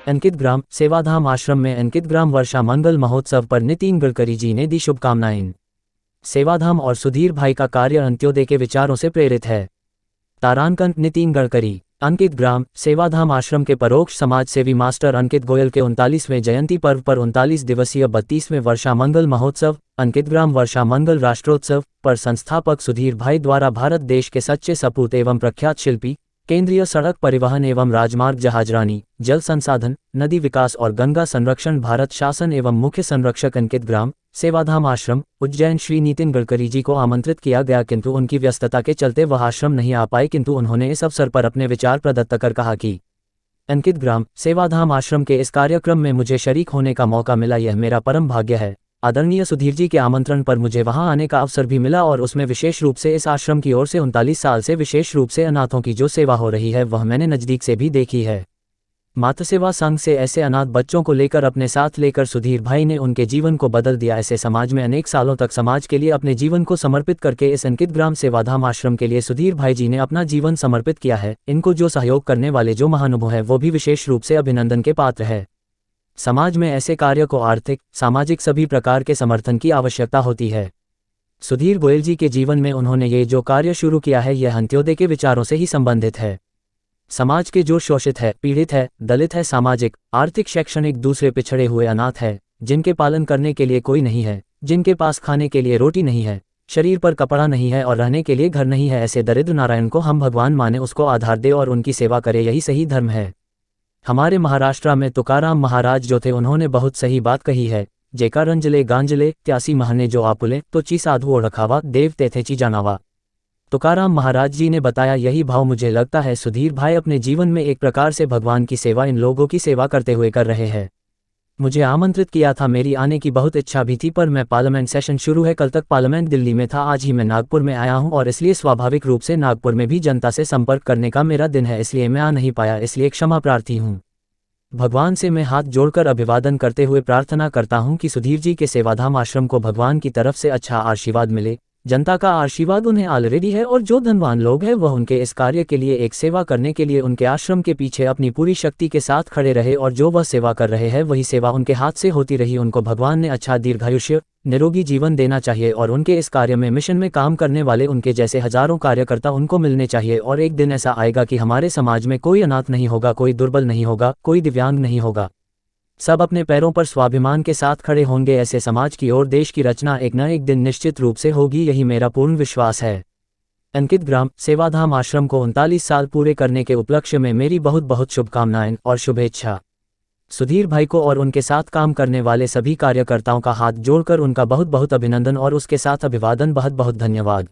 अंकित ग्राम सेवाधाम आश्रम में अंकित ग्राम वर्षा मंगल महोत्सव पर नितिन गडकरी जी ने दी शुभकामनाएं। सेवाधाम और सुधीर भाई का कार्य अंत्योदय के विचारों से प्रेरित है। तारांकन नितिन गडकरी। अंकित ग्राम सेवाधाम आश्रम के परोक्ष समाज सेवी मास्टर अंकित गोयल के 39वें जयंती पर्व पर 39 दिवसीय 32वें वर्षा मंगल महोत्सव अंकित ग्राम वर्षा मंगल राष्ट्रोत्सव पर संस्थापक सुधीर भाई द्वारा भारत देश के सच्चे सपूत एवं प्रख्यात शिल्पी, केंद्रीय सड़क परिवहन एवं राजमार्ग जहाजरानी, जल संसाधन, नदी विकास और गंगा संरक्षण भारत शासन एवं मुख्य संरक्षक अंकित ग्राम सेवाधाम आश्रम उज्जैन श्री नितिन गडकरी जी को आमंत्रित किया गया, किंतु उनकी व्यस्तता के चलते वह आश्रम नहीं आ पाए, किंतु उन्होंने इस अवसर पर अपने विचार प्रदत्त कर कहा कि अंकित ग्राम सेवाधाम आश्रम के इस कार्यक्रम में मुझे शरीक होने का मौका मिला, यह मेरा परम भाग्य है। आदरणीय सुधीर जी के आमंत्रण पर मुझे वहां आने का अवसर भी मिला और उसमें विशेष रूप से इस आश्रम की ओर से 39 साल से विशेष रूप से अनाथों की जो सेवा हो रही है वह मैंने नज़दीक से भी देखी है। मातृसेवा संघ से ऐसे अनाथ बच्चों को लेकर अपने साथ लेकर सुधीर भाई ने उनके जीवन को बदल दिया। ऐसे समाज में अनेक सालों तक समाज के लिए अपने जीवन को समर्पित करके इस अंकित ग्राम सेवाधाम आश्रम के लिए सुधीर भाई जी ने अपना जीवन समर्पित किया है। इनको जो सहयोग करने वाले जो महानुभाव है वो भी विशेष रूप से अभिनंदन के पात्र है। समाज में ऐसे कार्य को आर्थिक सामाजिक सभी प्रकार के समर्थन की आवश्यकता होती है। सुधीर गोयल जी के जीवन में उन्होंने ये जो कार्य शुरू किया है यह अंत्योदय के विचारों से ही संबंधित है। समाज के जो शोषित है, पीड़ित है, दलित है, सामाजिक आर्थिक शैक्षणिक दूसरे पिछड़े हुए अनाथ है, जिनके पालन करने के लिए कोई नहीं है, जिनके पास खाने के लिए रोटी नहीं है, शरीर पर कपड़ा नहीं है और रहने के लिए घर नहीं है, ऐसे दरिद्र नारायण को हम भगवान माने, उसको आधार दे और उनकी सेवा करे, यही सही धर्म है। हमारे महाराष्ट्र में तुकाराम महाराज जो थे उन्होंने बहुत सही बात कही है, जेका रंजले गांजले त्यासी महने जो आपुले तो ची साधु ओळखावा देव तेथे ची जानावा। तुकाराम महाराज जी ने बताया, यही भाव मुझे लगता है सुधीर भाई अपने जीवन में एक प्रकार से भगवान की सेवा इन लोगों की सेवा करते हुए कर रहे हैं। मुझे आमंत्रित किया था, मेरी आने की बहुत इच्छा भी थी, पर मैं पार्लियामेंट सेशन शुरू है, कल तक पार्लियामेंट दिल्ली में था, आज ही मैं नागपुर में आया हूं और इसलिए स्वाभाविक रूप से नागपुर में भी जनता से संपर्क करने का मेरा दिन है, इसलिए मैं आ नहीं पाया, इसलिए क्षमा प्रार्थी हूँ। भगवान से मैं हाथ जोड़कर अभिवादन करते हुए प्रार्थना करता हूं कि सुधीर जी के सेवाधाम आश्रम को भगवान की तरफ से अच्छा आशीर्वाद मिले। जनता का आशीर्वाद उन्हें ऑलरेडी है और जो धनवान लोग हैं वह उनके इस कार्य के लिए एक सेवा करने के लिए उनके आश्रम के पीछे अपनी पूरी शक्ति के साथ खड़े रहे और जो वह सेवा कर रहे हैं वही सेवा उनके हाथ से होती रही। उनको भगवान ने अच्छा दीर्घायुष्य निरोगी जीवन देना चाहिए और उनके इस कार्य में मिशन में काम करने वाले उनके जैसे हजारों कार्यकर्ता उनको मिलने चाहिए। और एक दिन ऐसा आएगा कि हमारे समाज में कोई अनाथ नहीं होगा, कोई दुर्बल नहीं होगा, कोई दिव्यांग नहीं होगा, सब अपने पैरों पर स्वाभिमान के साथ खड़े होंगे। ऐसे समाज की ओर देश की रचना एक न एक दिन निश्चित रूप से होगी, यही मेरा पूर्ण विश्वास है। अंकित ग्राम सेवाधाम आश्रम को 39 साल पूरे करने के उपलक्ष्य में मेरी बहुत बहुत शुभकामनाएं और शुभेच्छा। सुधीर भाई को और उनके साथ काम करने वाले सभी कार्यकर्ताओं का हाथ जोड़कर उनका बहुत बहुत अभिनंदन और उसके साथ अभिवादन, बहुत बहुत धन्यवाद।